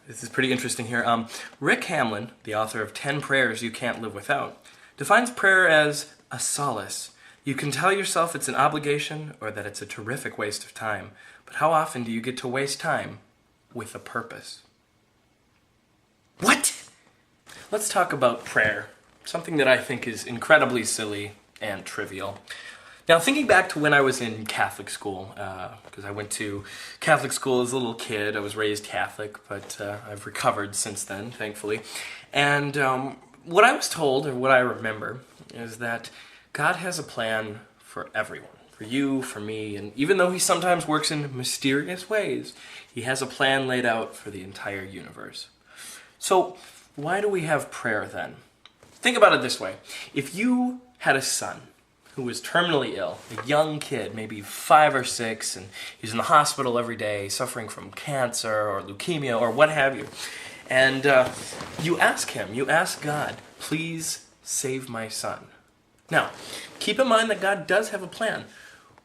This is pretty interesting here. Rick Hamlin, the author of 10 Prayers You Can't Live Without, defines prayer as a solace. You can tell yourself it's an obligation or that it's a terrific waste of time, but how often do you get to waste time with a purpose? What? Let's talk about prayer, something that I think is incredibly silly and trivial. Now, thinking back to when I was in Catholic school, because I went to Catholic school as a little kid. I was raised Catholic, but I've recovered since then, thankfully. And what I was told, or what I remember, is that God has a plan for everyone. For you, for me, and even though he sometimes works in mysterious ways, he has a plan laid out for the entire universe. So, why do we have prayer then? Think about it this way. If you had a son who was terminally ill, a young kid, maybe 5 or 6, and he's in the hospital every day suffering from cancer or leukemia or what have you, and you ask God, please save my son. Now, keep in mind that God does have a plan.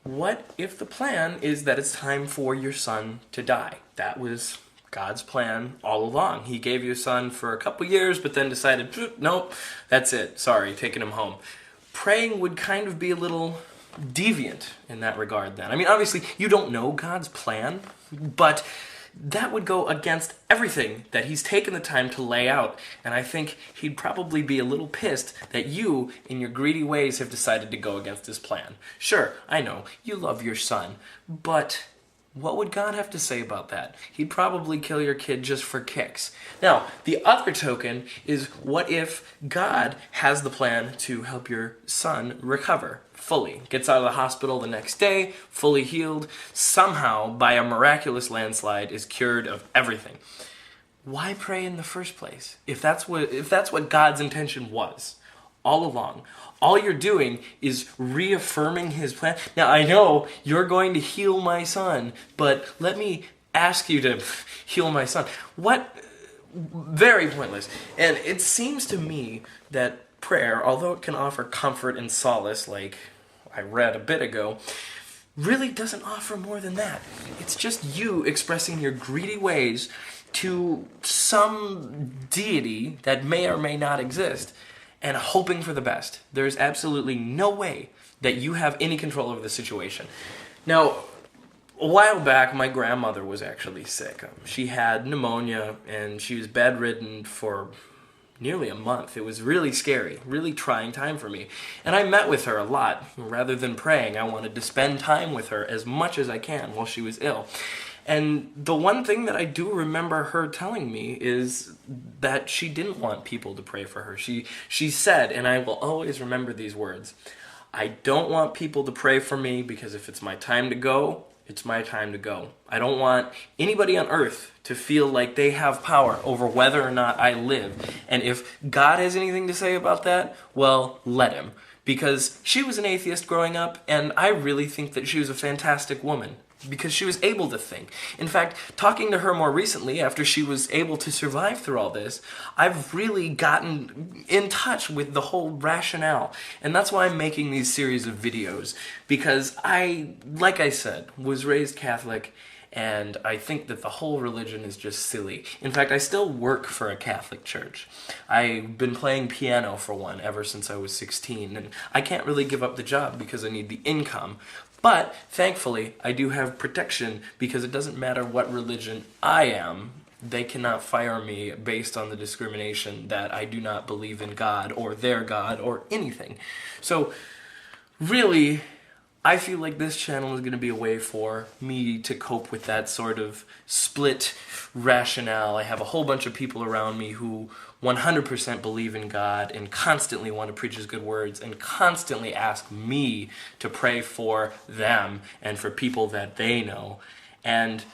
What if the plan is that it's time for your son to die? That was God's plan all along. He gave you a son for a couple years, but then decided, nope, that's it. Sorry, taking him home. Praying would kind of be a little deviant in that regard then. I mean, obviously, you don't know God's plan, but that would go against everything that he's taken the time to lay out. And I think he'd probably be a little pissed that you, in your greedy ways, have decided to go against his plan. Sure, I know, you love your son, but what would God have to say about that? He'd probably kill your kid just for kicks. Now, the other token is, what if God has the plan to help your son recover fully? Gets out of the hospital the next day, fully healed, somehow, by a miraculous landslide, is cured of everything. Why pray in the first place? If that's what God's intention was all along. All you're doing is reaffirming his plan. Now, I know you're going to heal my son, but let me ask you to heal my son. What? Very pointless. And it seems to me that prayer, although it can offer comfort and solace, like I read a bit ago, really doesn't offer more than that. It's just you expressing your greedy ways to some deity that may or may not exist, and hoping for the best. There's absolutely no way that you have any control over the situation. Now, a while back, my grandmother was actually sick. She had pneumonia, and she was bedridden for nearly a month. It was really scary, really trying time for me. And I met with her a lot. Rather than praying, I wanted to spend time with her as much as I can while she was ill. And the one thing that I do remember her telling me is that she didn't want people to pray for her. She said, and I will always remember these words, I don't want people to pray for me because if it's my time to go, it's my time to go. I don't want anybody on earth to feel like they have power over whether or not I live. And if God has anything to say about that, well, let him. Because she was an atheist growing up, and I really think that she was a fantastic woman, because she was able to think. In fact, talking to her more recently, after she was able to survive through all this, I've really gotten in touch with the whole rationale. And that's why I'm making these series of videos, because I, like I said, was raised Catholic, and I think that the whole religion is just silly. In fact, I still work for a Catholic church. I've been playing piano for one ever since I was 16, and I can't really give up the job because I need the income. But, thankfully, I do have protection because it doesn't matter what religion I am. They cannot fire me based on the discrimination that I do not believe in God or their God or anything. So, really, I feel like this channel is going to be a way for me to cope with that sort of split rationale. I have a whole bunch of people around me who 100% believe in God and constantly want to preach his good words and constantly ask me to pray for them and for people that they know. And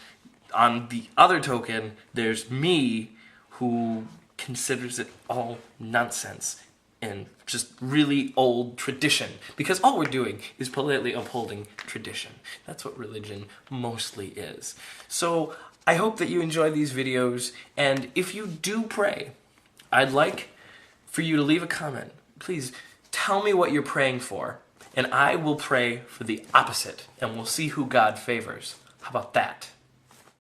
on the other token, there's me who considers it all nonsense and just really old tradition, because all we're doing is politely upholding tradition. That's what religion mostly is. So I hope that you enjoy these videos, and if you do pray, I'd like for you to leave a comment. Please tell me what you're praying for, and I will pray for the opposite, and we'll see who God favors. How about that?